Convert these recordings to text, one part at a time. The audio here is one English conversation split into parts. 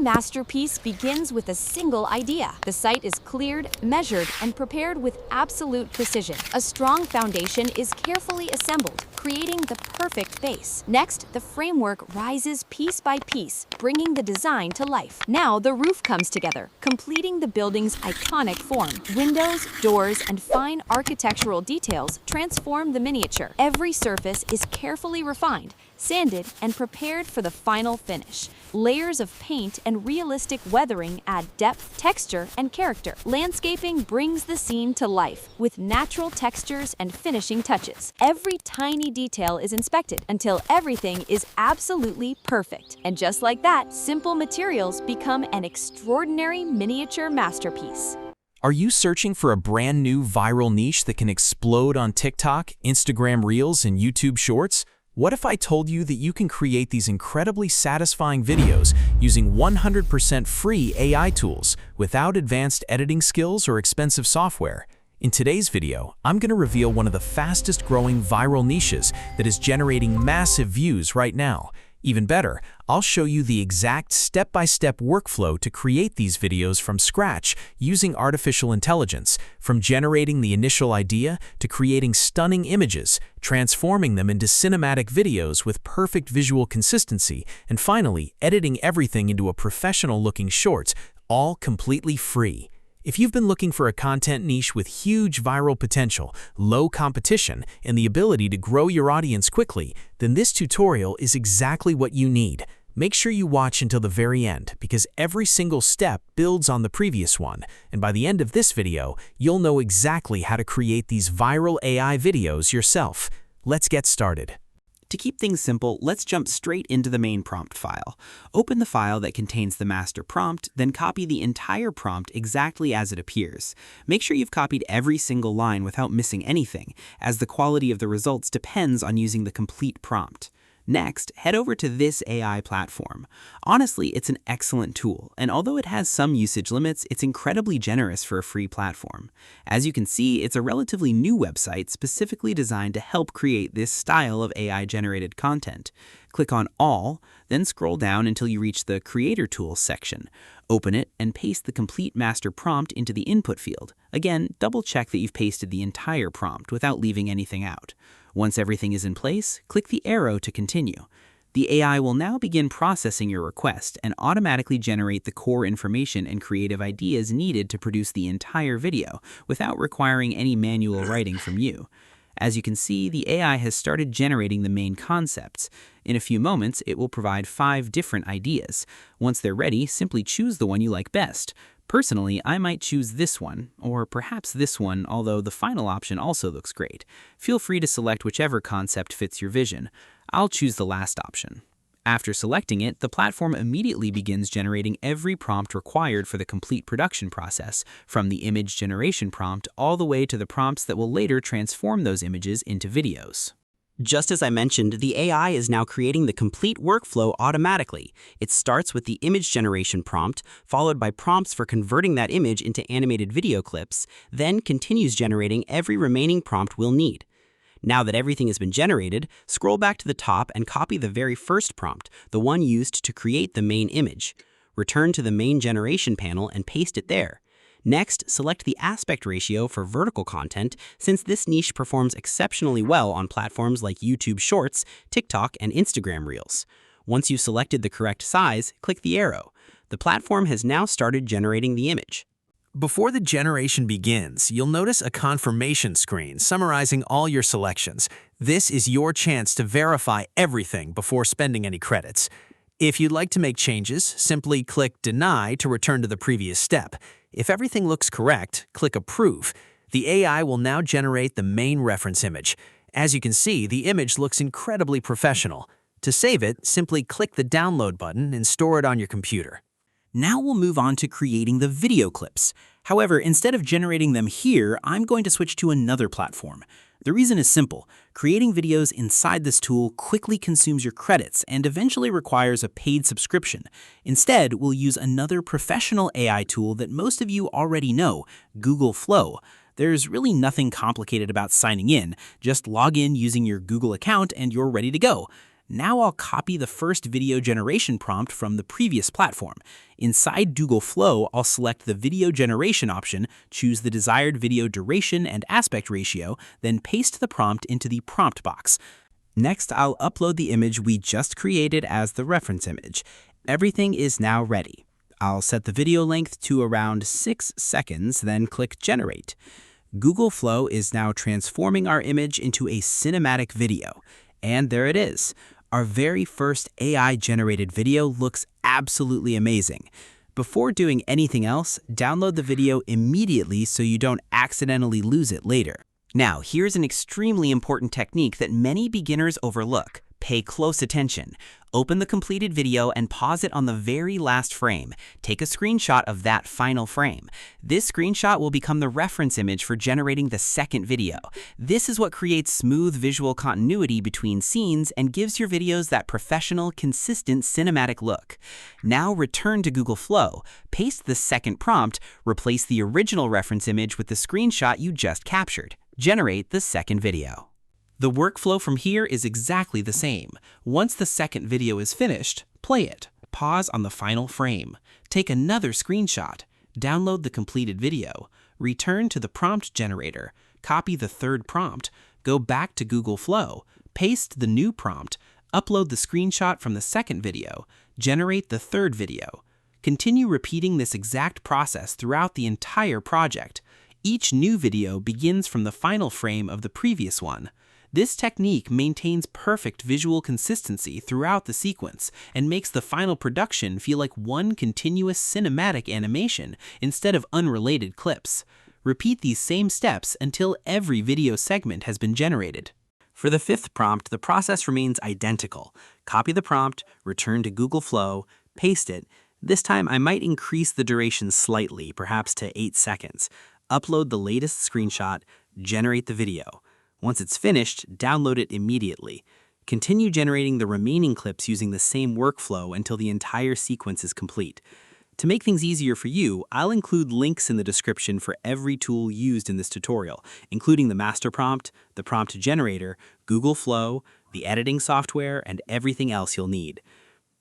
masterpiece begins with a single idea. The site is cleared, measured, and prepared with absolute precision. A strong foundation is carefully assembled, creating the perfect base. Next, the framework rises piece by piece, bringing the design to life. Now, the roof comes together, completing the building's iconic form. Windows, doors, and fine architectural details transform the miniature. Every surface is carefully refined, sanded, and prepared for the final finish. Layers of paint and realistic weathering add depth, texture, and character. Landscaping brings the scene to life with natural textures and finishing touches. Every tiny detail is inspected until everything is absolutely perfect. And just like that, simple materials become an extraordinary miniature masterpiece. Are you searching for a brand new viral niche that can explode on TikTok, Instagram Reels, and YouTube Shorts? What if I told you that you can create these incredibly satisfying videos using 100% free AI tools without advanced editing skills or expensive software? In today's video, I'm going to reveal one of the fastest growing viral niches that is generating massive views right now. Even better, I'll show you the exact step-by-step workflow to create these videos from scratch using artificial intelligence, from generating the initial idea to creating stunning images, transforming them into cinematic videos with perfect visual consistency, and finally, editing everything into a professional-looking shorts, all completely free. If you've been looking for a content niche with huge viral potential, low competition, and the ability to grow your audience quickly, then this tutorial is exactly what you need. Make sure you watch until the very end, because every single step builds on the previous one, and by the end of this video, you'll know exactly how to create these viral AI videos yourself. Let's get started. To keep things simple, let's jump straight into the main prompt file. Open the file that contains the master prompt, then copy the entire prompt exactly as it appears. Make sure you've copied every single line without missing anything, as the quality of the results depends on using the complete prompt. Next, head over to this AI platform. Honestly, it's an excellent tool, and although it has some usage limits, it's incredibly generous for a free platform. As you can see, it's a relatively new website specifically designed to help create this style of AI-generated content. Click on All, then scroll down until you reach the Creator Tools section. Open it and paste the complete master prompt into the input field. Again, double-check that you've pasted the entire prompt without leaving anything out. Once everything is in place, click the arrow to continue. The AI will now begin processing your request and automatically generate the core information and creative ideas needed to produce the entire video without requiring any manual writing from you. As you can see, the AI has started generating the main concepts. In a few moments, it will provide 5 different ideas. Once they're ready, simply choose the one you like best. Personally, I might choose this one, or perhaps this one, although the final option also looks great. Feel free to select whichever concept fits your vision. I'll choose the last option. After selecting it, the platform immediately begins generating every prompt required for the complete production process, from the image generation prompt all the way to the prompts that will later transform those images into videos. Just as I mentioned, the AI is now creating the complete workflow automatically. It starts with the image generation prompt, followed by prompts for converting that image into animated video clips, then continues generating every remaining prompt we'll need. Now that everything has been generated, scroll back to the top and copy the very first prompt, the one used to create the main image. Return to the main generation panel and paste it there. Next, select the aspect ratio for vertical content, since this niche performs exceptionally well on platforms like YouTube Shorts, TikTok, and Instagram Reels. Once you've selected the correct size, click the arrow. The platform has now started generating the image. Before the generation begins, you'll notice a confirmation screen summarizing all your selections. This is your chance to verify everything before spending any credits. If you'd like to make changes, simply click Deny to return to the previous step. If everything looks correct, click Approve. The AI will now generate the main reference image. As you can see, the image looks incredibly professional. To save it, simply click the Download button and store it on your computer. Now we'll move on to creating the video clips. However, instead of generating them here, I'm going to switch to another platform. The reason is simple. Creating videos inside this tool quickly consumes your credits and eventually requires a paid subscription. Instead, we'll use another professional AI tool that most of you already know, Google Flow. There's really nothing complicated about signing in. Just log in using your Google account and you're ready to go. Now I'll copy the first video generation prompt from the previous platform. Inside Google Flow, I'll select the video generation option, choose the desired video duration and aspect ratio, then paste the prompt into the prompt box. Next, I'll upload the image we just created as the reference image. Everything is now ready. I'll set the video length to around 6 seconds, then click Generate. Google Flow is now transforming our image into a cinematic video. And there it is. Our very first AI-generated video looks absolutely amazing. Before doing anything else, download the video immediately so you don't accidentally lose it later. Now, here's an extremely important technique that many beginners overlook. Pay close attention. Open the completed video and pause it on the very last frame. Take a screenshot of that final frame. This screenshot will become the reference image for generating the second video. This is what creates smooth visual continuity between scenes and gives your videos that professional, consistent cinematic look. Now return to Google Flow, paste the second prompt, replace the original reference image with the screenshot you just captured. Generate the second video. The workflow from here is exactly the same. Once the second video is finished, play it. Pause on the final frame. Take another screenshot. Download the completed video. Return to the prompt generator. Copy the third prompt. Go back to Google Flow. Paste the new prompt. Upload the screenshot from the second video. Generate the third video. Continue repeating this exact process throughout the entire project. Each new video begins from the final frame of the previous one. This technique maintains perfect visual consistency throughout the sequence and makes the final production feel like one continuous cinematic animation instead of unrelated clips. Repeat these same steps until every video segment has been generated. For the fifth prompt, the process remains identical. Copy the prompt, return to Google Flow, paste it. This time I might increase the duration slightly, perhaps to 8 seconds. Upload the latest screenshot, generate the video. Once it's finished, download it immediately. Continue generating the remaining clips using the same workflow until the entire sequence is complete. To make things easier for you, I'll include links in the description for every tool used in this tutorial, including the master prompt, the prompt generator, Google Flow, the editing software, and everything else you'll need.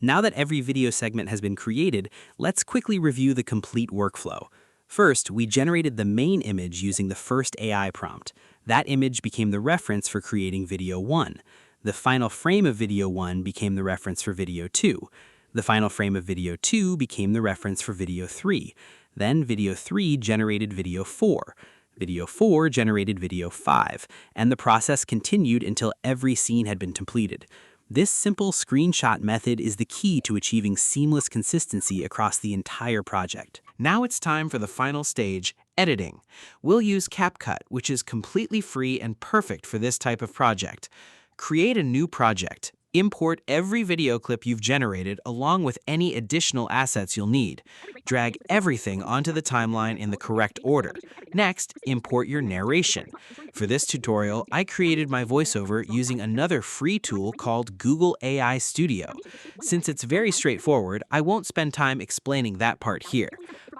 Now that every video segment has been created, let's quickly review the complete workflow. First, we generated the main image using the first AI prompt. That image became the reference for creating video 1. The final frame of video 1 became the reference for video 2. The final frame of video 2 became the reference for video 3. Then video 3 generated video 4. Video 4 generated video 5. And the process continued until every scene had been completed. This simple screenshot method is the key to achieving seamless consistency across the entire project. Now it's time for the final stage, editing. We'll use CapCut, which is completely free and perfect for this type of project. Create a new project. Import every video clip you've generated along with any additional assets you'll need. Drag everything onto the timeline in the correct order. Next, import your narration. For this tutorial, I created my voiceover using another free tool called Google AI Studio. Since it's very straightforward, I won't spend time explaining that part here.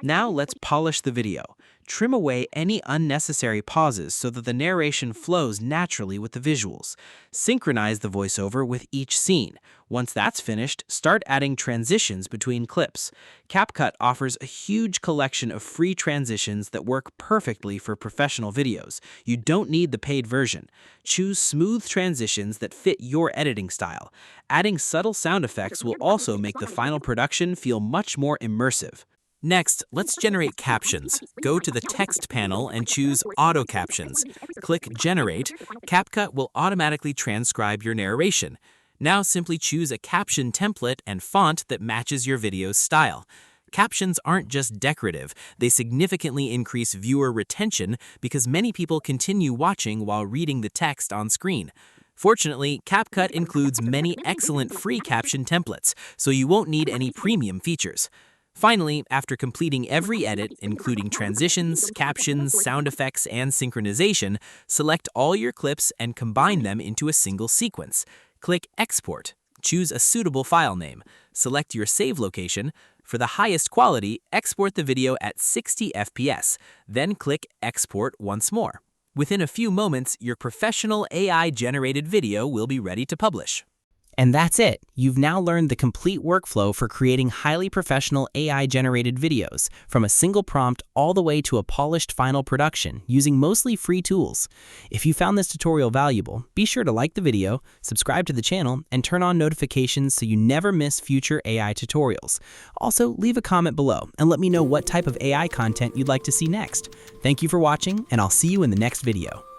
Now let's polish the video. Trim away any unnecessary pauses so that the narration flows naturally with the visuals. Synchronize the voiceover with each scene. Once that's finished, start adding transitions between clips. CapCut offers a huge collection of free transitions that work perfectly for professional videos. You don't need the paid version. Choose smooth transitions that fit your editing style. Adding subtle sound effects will also make the final production feel much more immersive. Next, let's generate captions. Go to the text panel and choose Auto Captions. Click Generate. CapCut will automatically transcribe your narration. Now simply choose a caption template and font that matches your video's style. Captions aren't just decorative, they significantly increase viewer retention because many people continue watching while reading the text on screen. Fortunately, CapCut includes many excellent free caption templates, so you won't need any premium features. Finally, after completing every edit, including transitions, captions, sound effects, and synchronization, select all your clips and combine them into a single sequence. Click Export. Choose a suitable file name. Select your save location. For the highest quality, export the video at 60 FPS. Then click Export once more. Within a few moments, your professional AI-generated video will be ready to publish. And that's it. You've now learned the complete workflow for creating highly professional AI-generated videos, from a single prompt all the way to a polished final production using mostly free tools. If you found this tutorial valuable, be sure to like the video, subscribe to the channel, and turn on notifications so you never miss future AI tutorials. Also, leave a comment below and let me know what type of AI content you'd like to see next. Thank you for watching, and I'll see you in the next video.